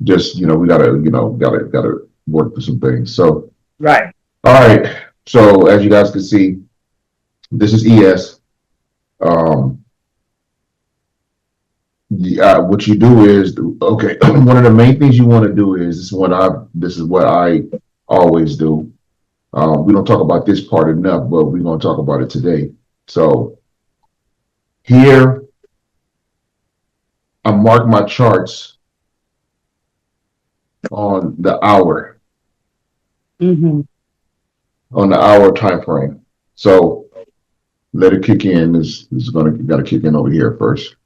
Just we gotta work through some things. So Right. all right. So as you guys can see, this is ES. Um, what you do is okay. One of the main things you want to do is this is what I always do. We don't talk about this part enough, but we're going to talk about it today. So here, I mark my charts on the hour, Mm-hmm. on the hour time frame. So let it kick in. This is gonna got to kick in over here first.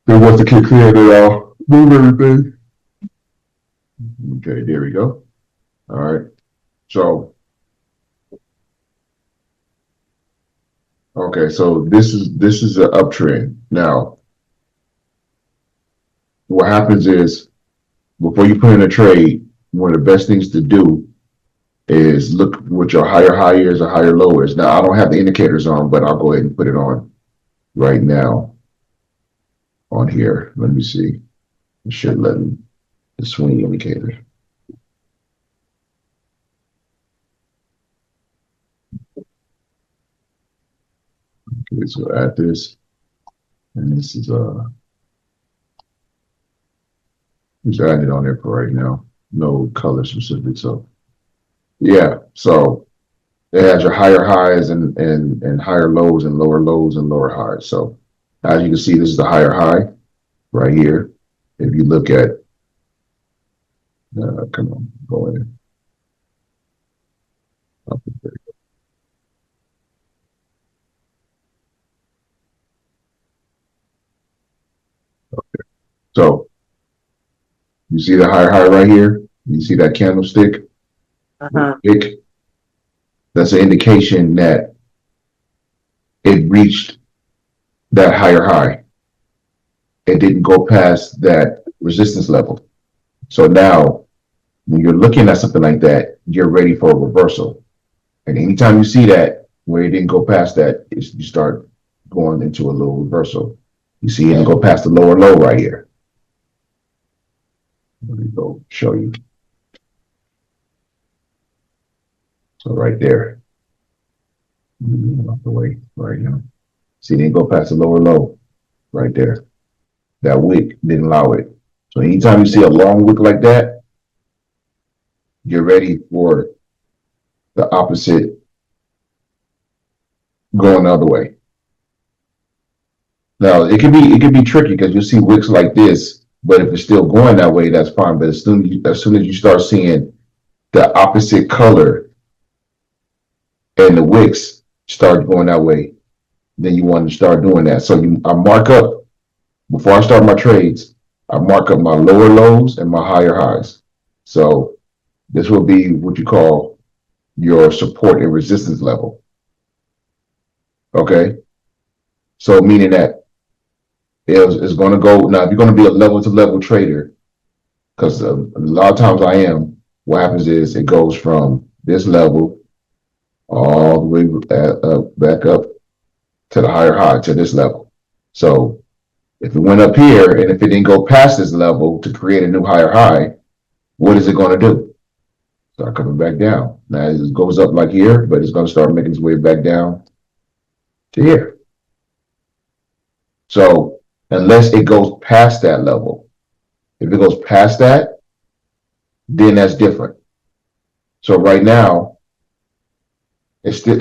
Then once it kicks in, then I'll move everything. Okay, there we go. All right. So okay, so this is an uptrend. Now, what happens is before you put in a trade, one of the best things to do is look what your higher high is or higher low is. Now, I don't have the indicators on, but I'll go ahead and put it on right now on here. Let me see. It should let me the swing indicator. Okay, so add this, and this is just add it on there for right now. No color specific. So yeah, so it has your higher highs and higher lows and lower highs. So as you can see, this is the higher high right here. If you look at, come on, go in. So you see the higher high right here. You see that candlestick, Uh-huh. wick. That's an indication that it reached that higher high. It didn't go past that resistance level. So now, when you're looking at something like that, you're ready for a reversal. And anytime you see that where it didn't go past that, you start going into a little reversal. You see it go past the lower low right here. Let me go show you. So right there, off the way right now. See, it didn't go past the lower low right there. That wick didn't allow it. So anytime you see a long wick like that, you're ready for the opposite going the other way. Now it can be tricky because you'll see wicks like this, but if it's still going that way, that's fine. But as soon as you start seeing the opposite color and the wicks start going that way, then you want to start doing that. So I mark up before I start my trades. I mark up my lower lows and my higher highs. So this will be what you call your support and resistance level. Okay, so meaning that it's going to go now. If you're going to be a level to level trader, because a lot of times I am, what happens is it goes from this level all the way back up to the higher high to this level. So if it went up here and if it didn't go past this level to create a new higher high, what is it going to do? Start coming back down. Now it goes up like here, but it's going to start making its way back down to here. So unless it goes past that level, if it goes past that, then that's different. So right now, it's in an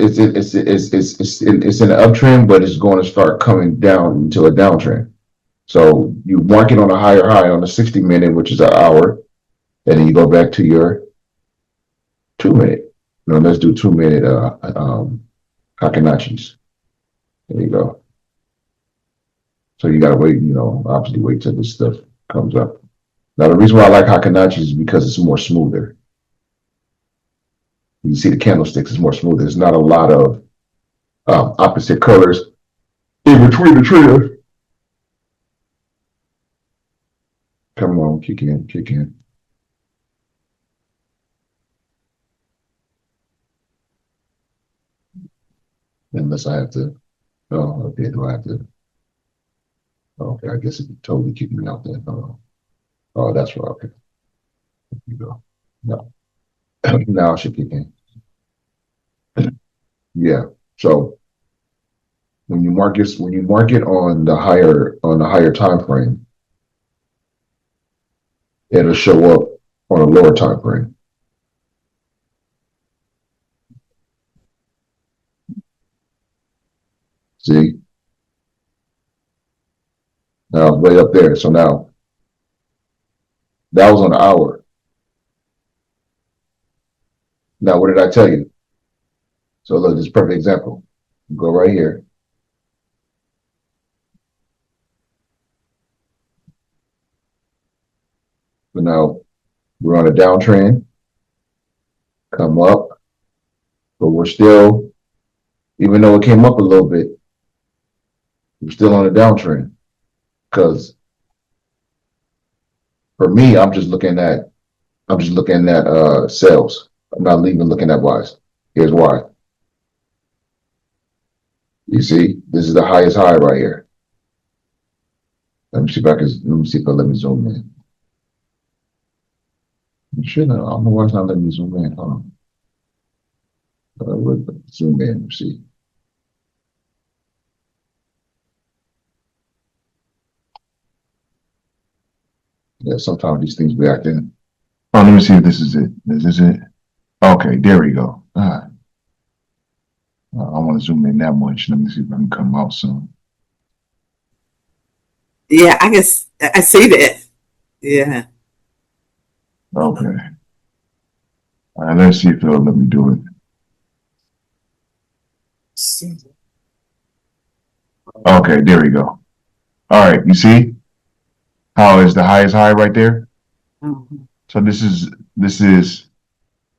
uptrend, but it's going to start coming down into a downtrend. So you mark it on a higher high on the 60 minute, which is an hour, and then you go back to your 2 minute. No, let's do 2 minute Kakinachis. There you go. So you gotta wait, obviously wait till this stuff comes up. Now the reason why I like Hakanachis is because it's more smoother. You see the candlesticks is more smoother. There's not a lot of opposite colors in between the traders. Come on, kick in, kick in. Unless I have to. Oh, okay. Do I have to? Okay, I guess it totally kicked me out there. Oh, Oh, that's right. Okay. There you go. No. Now it should kick in. Yeah. So when you mark it on the higher time frame, it'll show up on a lower time frame. See? Now it's way up there. So now that was on the hour. Now what did I tell you? So look, this is a perfect example. Go right here. So now we're on a downtrend, come up, but we're still, even though it came up a little bit, we're still on a downtrend. Because for me, I'm just looking at sales. I'm not even looking at buys. Here's why. You see, this is the highest high right here. Let me see if I can. Let me see if I let me zoom in. It should. I don't know why it's not letting me zoom in. Hold on. Zoom in. See. Yeah. Sometimes these things react in. Oh, let me see if this is it. This is it. Okay, there we go. I want to zoom in that much. Let me see if I can come out soon. Yeah, I see that. Yeah. Okay. All right, let's see if it'll let me do it. Okay, there we go. All right, you see how is the highest high right there? Mhm. So this is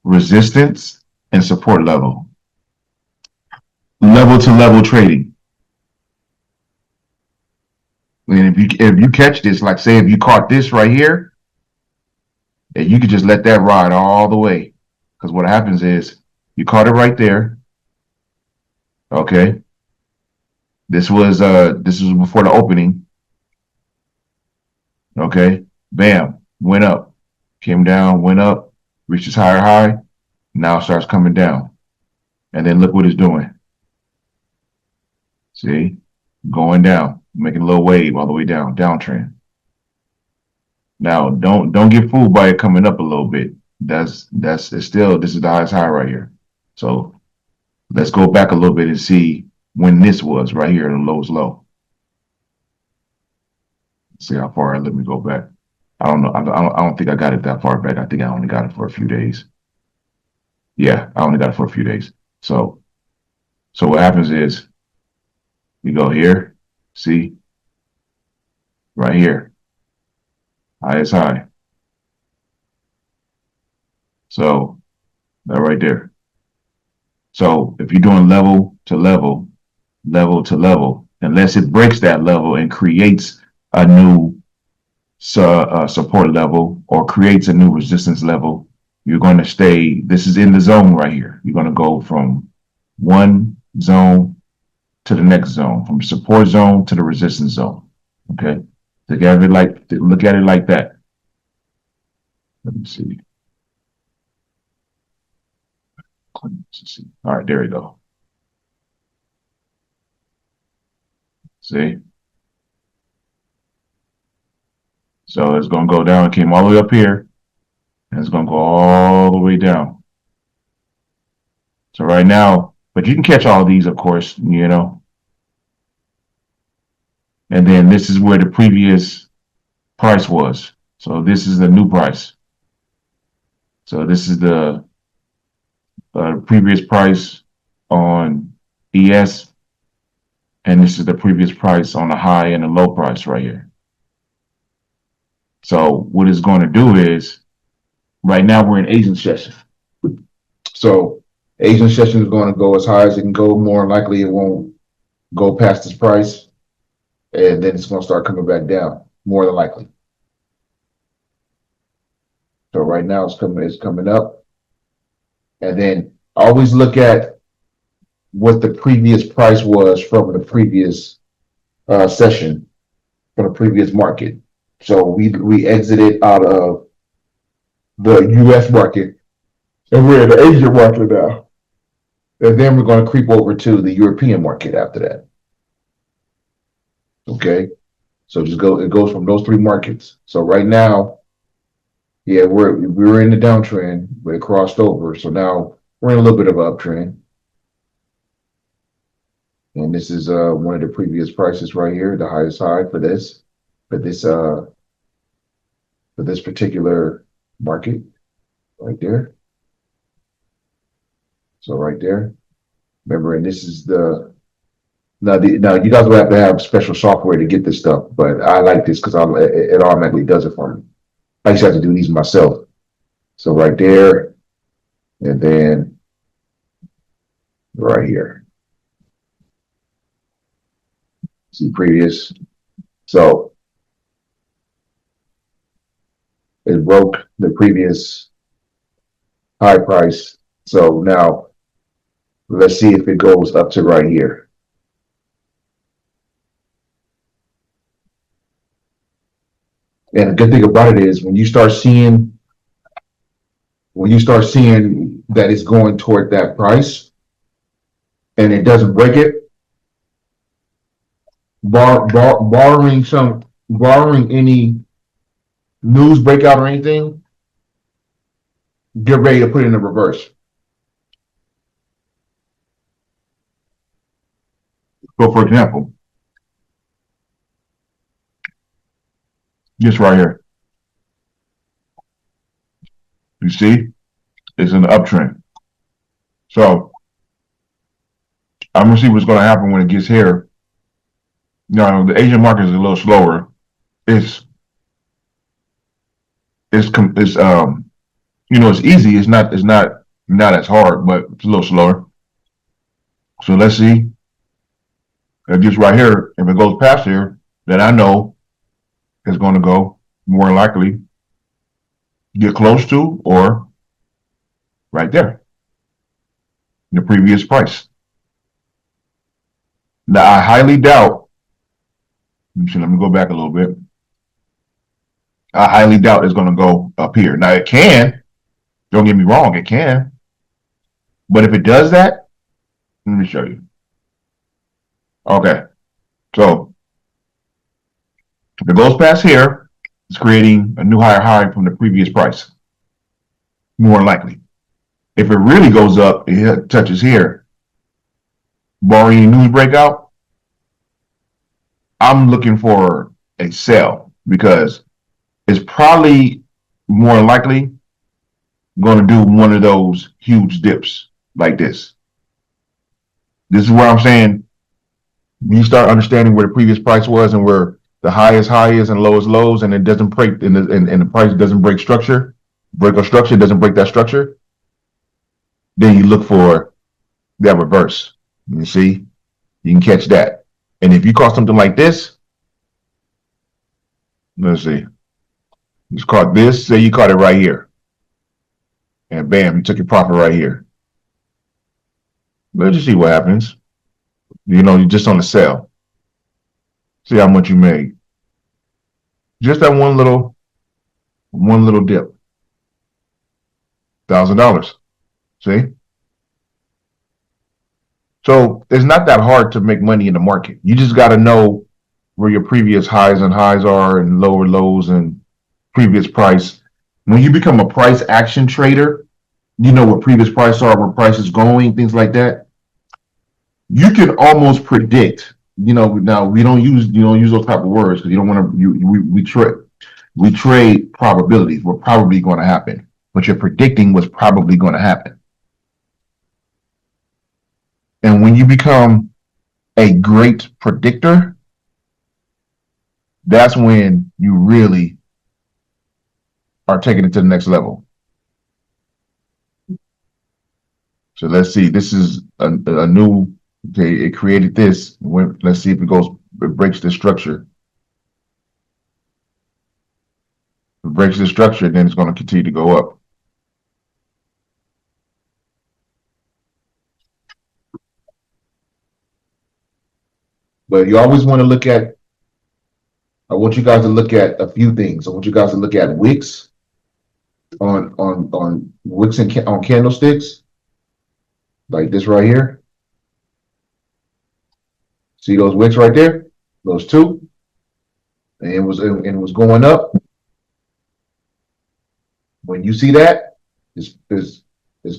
resistance and support level. Level to level trading. And if you catch this, like say if you caught this right here, and you could just let that ride all the way. Because what happens is you caught it right there. Okay. This was before the opening. Okay. Bam. Went up. Came down, went up, reached its higher high. Now starts coming down. And then look what it's doing. See? Going down, making a little wave all the way down, downtrend. Now don't get fooled by it coming up a little bit. It's still this is the highest high right here. So let's go back a little bit and see when this was right here, the lowest low. See how far. Let me go back. I don't know. I don't think I got it that far back. I think I only got it for a few days. Yeah, I only got it for a few days. So what happens is you go here, see, right here, highest high. So that right there. So if you're doing level to level, level to level, unless it breaks that level and creates a new support level or creates a new resistance level, you're going to stay. This is in the zone right here. You're going to go from one zone to the next zone, from support zone to the resistance zone. Okay, look at it like that. Let me see. All right, there we go. See? So it's going to go down. It came all the way up here, and it's going to go all the way down. So right now, but you can catch all these, of course, And then this is where the previous price was. So this is the new price. So this is the previous price on ES, and this is the previous price on the high and the low price right here. So what it's going to do is, right now we're in Asian session. So Asian session is going to go as high as it can go. More likely it won't go past this price, and then it's going to start coming back down, more than likely. So right now it's coming up. And then always look at what the previous price was from the previous session, from the previous market. So we exited out of the U.S. market and we're in the Asian market now. And then we're going to creep over to the European market after that. Okay. So it goes from those three markets. So right now, yeah, we were in the downtrend, but it crossed over. So now we're in a little bit of an uptrend. And this is one of the previous prices right here, the highest high for this for this particular market right there. So right there. Remember, and this is the now you guys will have to have special software to get this stuff, but I like this because it automatically does it for me. I used to have to do these myself. So right there, and then right here. See previous. So it broke the previous high price. So now let's see if it goes up to right here. And the good thing about it is when you start seeing that it's going toward that price and it doesn't break it, borrowing any news breakout or anything, get ready to put it in the reverse. So, for example, this right here, you see, it's an uptrend. So, I'm gonna see what's gonna happen when it gets here. Now, the Asian market is a little slower. It's it's it's easy. It's not as hard, but it's a little slower. So let's see. Just right here, if it goes past here, then I know it's going to go more likely get close to or right there, the previous price. Now, I highly doubt, let me go back a little bit. I highly doubt it's going to go up here. Now, it can, don't get me wrong, it can. But if it does that, let me show you. Okay, so if it goes past here, it's creating a new higher high from the previous price, more likely. If it really goes up, it touches here, barring news breakout, I'm looking for a sell because it's probably more likely going to do one of those huge dips like this. This is where I'm saying you start understanding where the previous price was and where the highest high is and lowest lows, and it doesn't break, and the price doesn't break a structure, doesn't break that structure. Then you look for that reverse. You see, you can catch that. And if you caught something like this, let's see, you caught this, say you caught it right here, and bam, you took your profit right here. Let's just see what happens. You're just on the sell. See how much you made. Just that one little dip. $1,000. See? So it's not that hard to make money in the market. You just got to know where your previous highs are and lower lows and previous price. When you become a price action trader, you know what previous price are, where price is going, things like that. You can almost predict. Now we don't use those type of words because you don't want to. We trade probabilities. What's probably going to happen, but you're predicting what's probably going to happen. And when you become a great predictor, that's when you really are taking it to the next level. So let's see. This is a new. Okay, it created this. Let's see if it breaks the structure. If it breaks the structure, then it's going to continue to go up. But you always want to look at I want you guys to look at a few things. I want you guys to look at wicks on wicks and on candlesticks, like this right here. See those wicks right there? Those two, and it was going up. When you see that, it's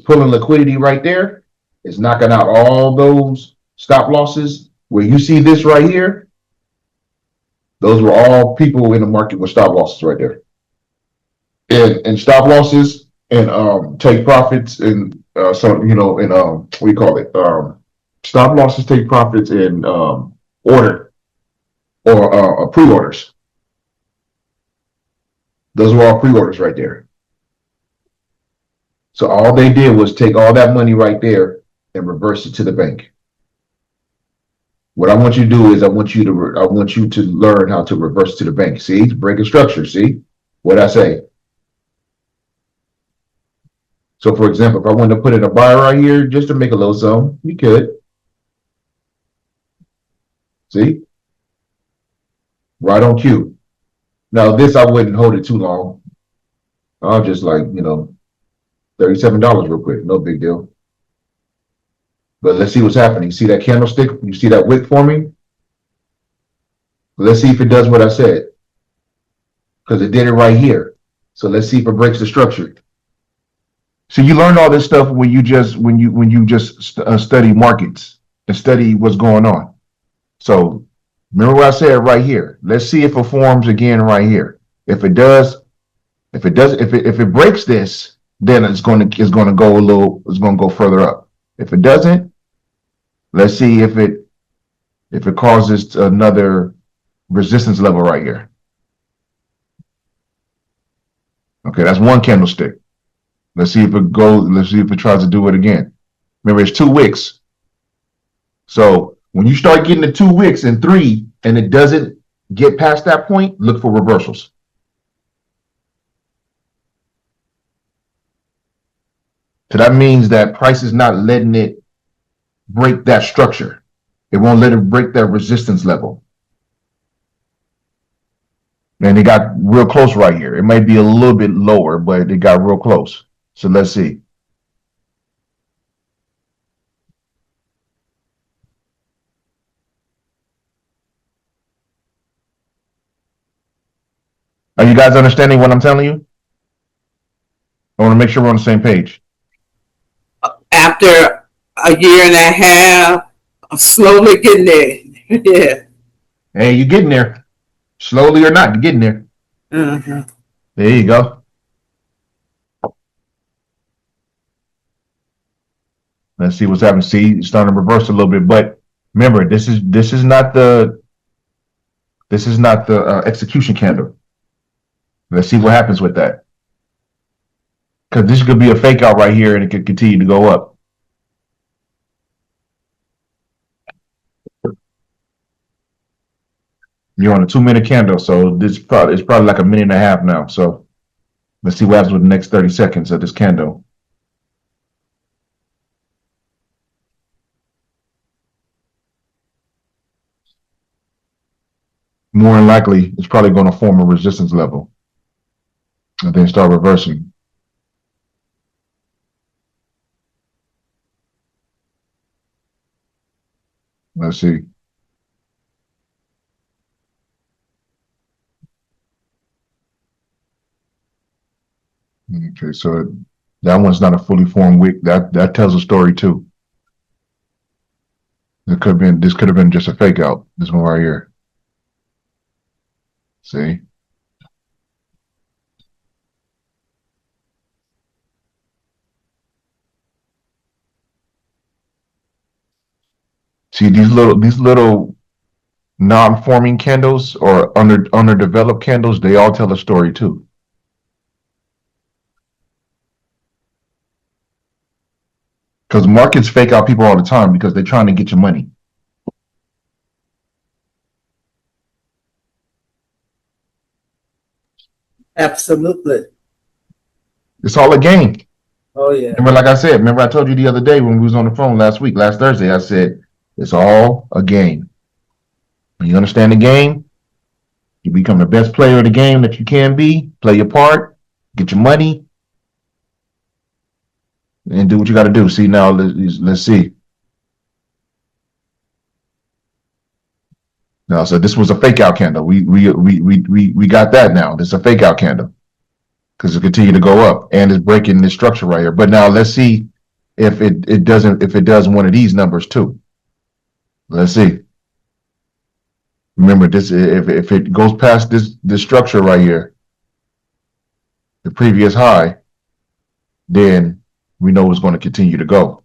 pulling liquidity right there. It's knocking out all those stop losses. Where you see this right here, those were all people in the market with stop losses right there. And stop losses and take profits and some, you know, and what do you call it? Stop losses, take profits in order or pre-orders. Those were all pre-orders right there. So all they did was take all that money right there and reverse it to the bank. What I want you to do is I want you to learn how to reverse to the bank. See, breaking structure. See what I say. So, for example, if I wanted to put in a buy right here just to make a little sum, you could. See, right on cue. Now this I wouldn't hold it too long. I'll just like $37 real quick, no big deal. But let's see what's happening. See that candlestick? You see that wick forming? Let's see if it does what I said. Because it did it right here. So let's see if it breaks the structure. So you learned all this stuff when you just study markets and study what's going on. So remember what I said right here. Let's see if it forms again right here. If it breaks this, then it's going to go further up. If it doesn't, let's see if it causes another resistance level right here. Okay, that's one candlestick. Let's see if it tries to do it again. Remember, it's 2 wicks. So when you start getting the 2 wicks and 3 and it doesn't get past that point, look for reversals. So that means that price is not letting it break that structure. It won't let it break that resistance level. And it got real close right here. It might be a little bit lower, but it got real close. So let's see. Are you guys understanding what I'm telling you? I want to make sure we're on the same page. After a year and a half, I'm slowly getting there. Yeah. Hey, you're getting there. Slowly or not, you're getting there. Uh-huh. There you go. Let's see what's happening. See, it's starting to reverse a little bit, but remember, this is not the execution candle. Let's see what happens with that. Because this could be a fake out right here and it could continue to go up. You're on a 2-minute candle, so it's probably like a minute and a half now. So let's see what happens with the next 30 seconds of this candle. More than likely, it's probably going to form a resistance level and then start reversing. Let's see. Okay, so that one's not a fully formed wick. That tells a story too. This could have been just a fake out. This one right here. See? See these little non-forming candles or underdeveloped candles, they all tell a story too. Because markets fake out people all the time because they're trying to get your money. Absolutely. It's all a game. Oh yeah. Remember, like I said, I told you the other day when we was on the phone last Thursday, I said, it's all a game. When you understand the game, You become the best player of the game that you can be, play your part, get your money, and do what you got to do. See now, let's see. Now, so this was a fake out candle. We got that now. This is a fake out candle because it continue to go up and it's breaking this structure right here. But now let's see if it doesn't if it does one of these numbers too. Let's see. Remember this if it goes past this structure right here, the previous high, then we know it's going to continue to go.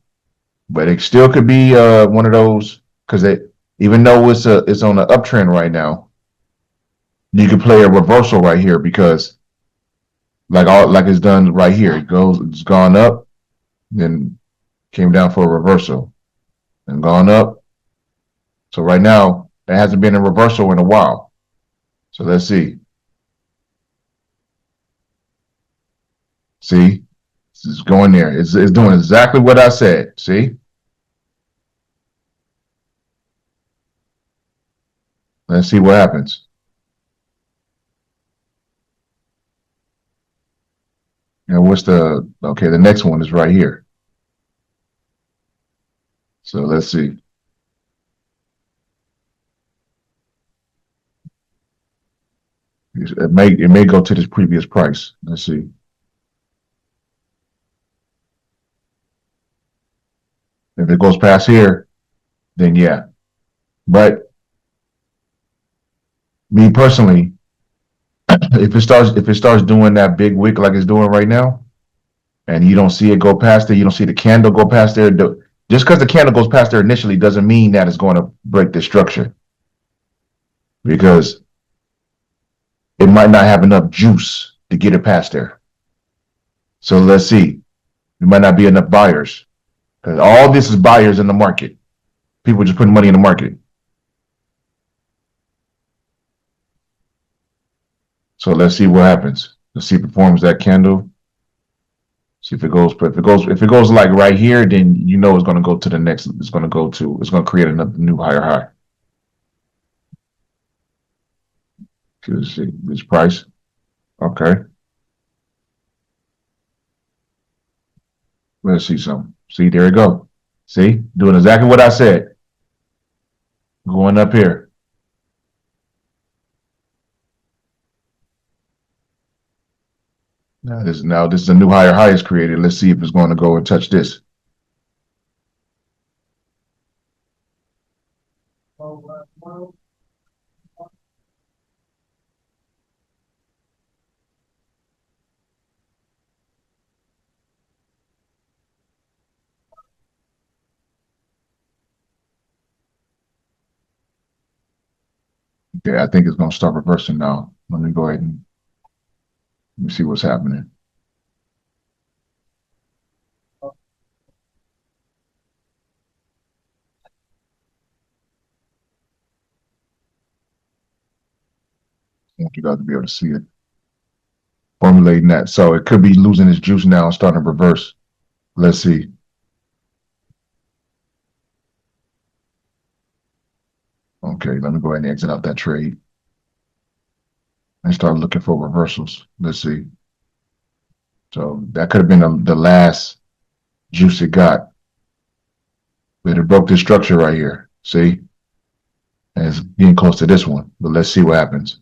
But it still could be one of those because even though it's on an uptrend right now, you can play a reversal right here because like it's done right here. It's gone up, then came down for a reversal, and gone up. So right now, it hasn't been a reversal in a while. So let's see. See, it's going there. It's doing exactly what I said. See, let's see what happens. And what's the okay? The next one is right here. So let's see. It may go to this previous price. Let's see. If it goes past here, then yeah. But me personally, if it starts doing that big wick like it's doing right now, and you don't see it go past there, you don't see the candle go past there. Just because the candle goes past there initially doesn't mean that it's going to break the structure because it might not have enough juice to get it past there. So let's see. There might not be enough buyers because all this is buyers in the market. People just putting money in the market. So let's see what happens. Let's see if it forms that candle. See if it goes. If it goes like right here, then you know it's going to go to the next. It's going to create another new higher high. Let's see this price. Okay. Let's see something. See, there we go. See, doing exactly what I said. Going up here. Now this is a new higher high is created. Let's see if it's going to go and touch this. Okay, I think it's going to start reversing now. Let me go ahead and let me see what's happening. I want you guys to be able to see it. Formulating that. So it could be losing its juice now and starting to reverse. Let's see. Okay, let me go ahead and exit out that trade and start looking for reversals. Let's see. So that could have been the last juice it got. But it broke this structure right here. See? And it's getting close to this one. But let's see what happens.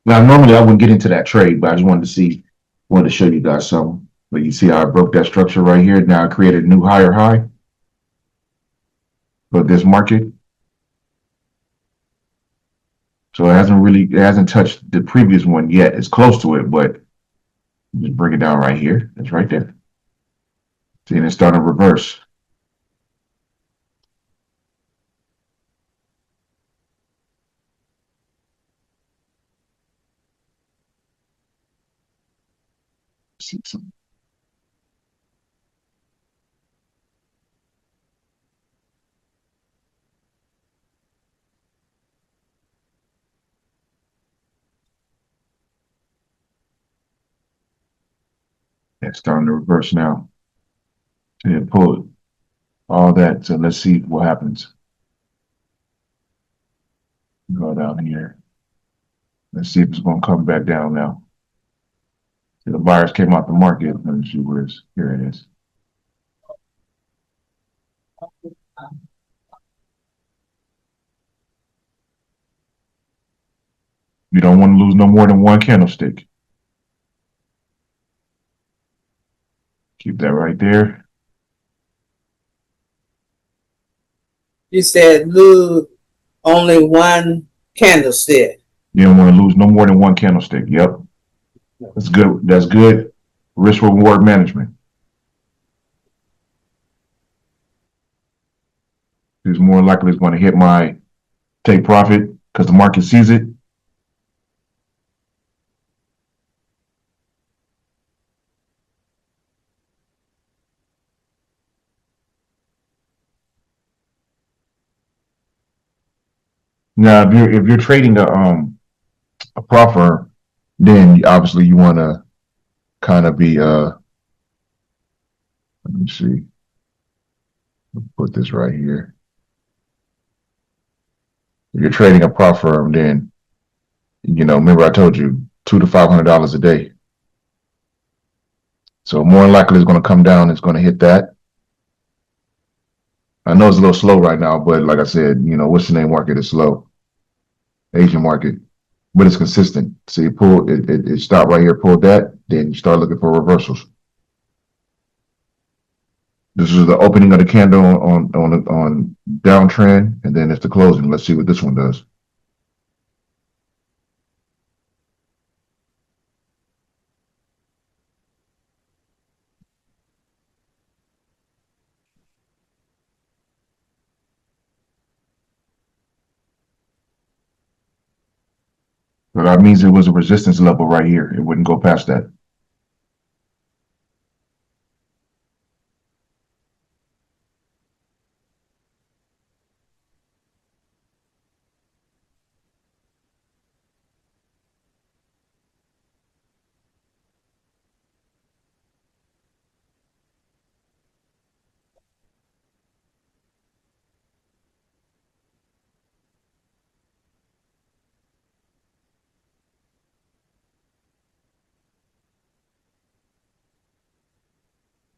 Now, normally I wouldn't get into that trade, but I just wanted to show you guys something. But you see how I broke that structure right here? Now I created a new higher high for this market. So it hasn't touched the previous one yet. It's close to it, but just bring it down right here. It's right there. See, and it's starting to reverse. See some. it's starting to reverse now. So yeah, pull it. All that. So let's see what happens. Go down here. Let's see if it's going to come back down now. See, the buyers came out the market. Let me see where it's. Here it is. You don't want to lose no more than one candlestick. Keep that right there. You said lose only one candlestick. You don't want to lose no more than one candlestick. Yep. That's good. That's good risk reward management. It's more likely it's going to hit my take profit because the market sees it. Now, if you're trading a prop firm, then obviously you want to kind of be let me see, put this right here. If you're trading a prop firm, then remember I told you $200 to $500 a day. So more than likely it's going to come down. It's going to hit that. I know it's a little slow right now, but like I said, what's the name market is slow, Asian market, but it's consistent. So you pull it stopped right here, pulled that, then you start looking for reversals. This is the opening of the candle on downtrend, and then it's the closing. Let's see what this one does. So that means it was a resistance level right here. It wouldn't go past that.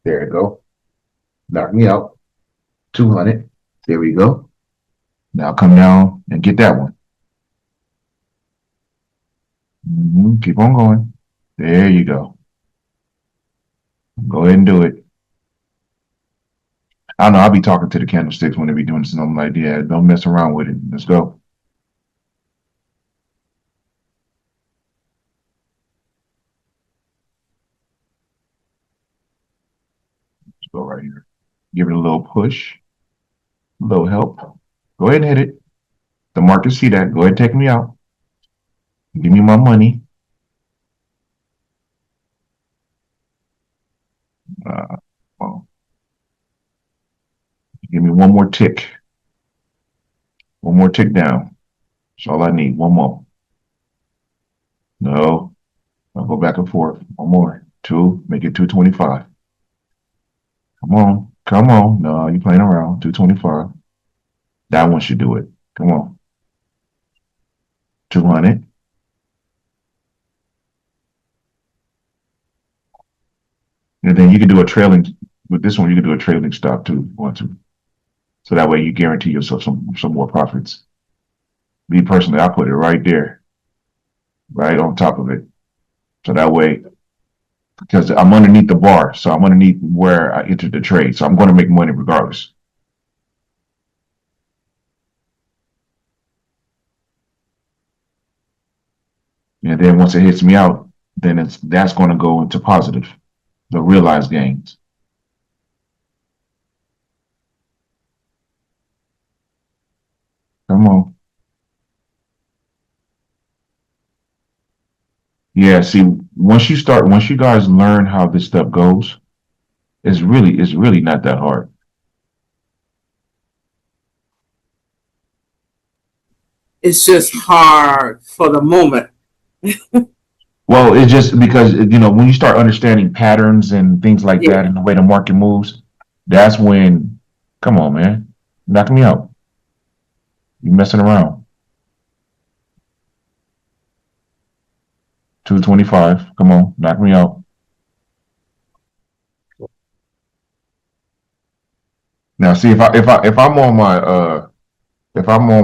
There you go. Knock me out. 200. There we go. Now come down and get that one. Keep on going. There you go. Go ahead and do it. I don't know. I'll be talking to the candlesticks when they be doing something like that. Don't mess around with it. Let's go. Let's go right here. Give it a little push, a little help. Go ahead and hit it. The market see that. Go ahead and take me out. Give me my money. Well, give me one more tick. One more tick down. That's all I need. One more. No. I'll go back and forth. One more. Two. Make it 225. Come on. Come on. No, you're playing around. 225. That one should do it. Come on. 200. And then you can do a trailing, with this one, you can do a trailing stop too if you want to. So that way you guarantee yourself some more profits. Me personally, I put it right there, right on top of it. So that way, because I'm underneath the bar, so I'm underneath where I entered the trade. So I'm going to make money regardless. And then once it hits me out, then that's going to go into positive, the realized gains. Come on. Yeah, see, once you guys learn how this stuff goes, it's really not that hard. It's just hard for the moment. Well, it's just because when you start understanding patterns and things like that Yeah. and the way the market moves, that's when, come on, man, knock me out. You messing around. 225. Come on, knock me out. Now, see if I'm on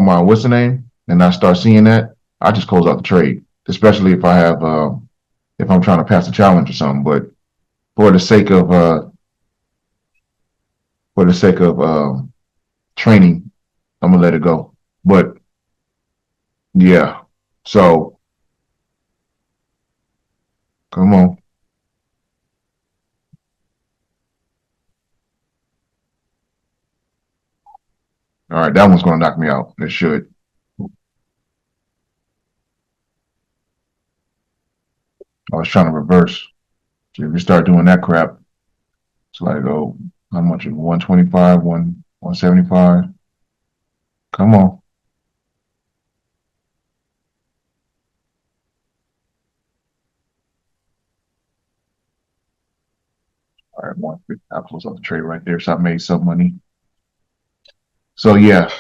my what's the name and I start seeing that, I just close out the trade. Especially if I have if I'm trying to pass a challenge or something. But for the sake of training, I'm gonna let it go. But yeah, so come on. All right, that one's gonna knock me out. It should. I was trying to reverse. So if you start doing that crap, it's like, oh, how much is 125, 175? Come on. All right, 150. I close out the trade right there. So I made some money. So yeah,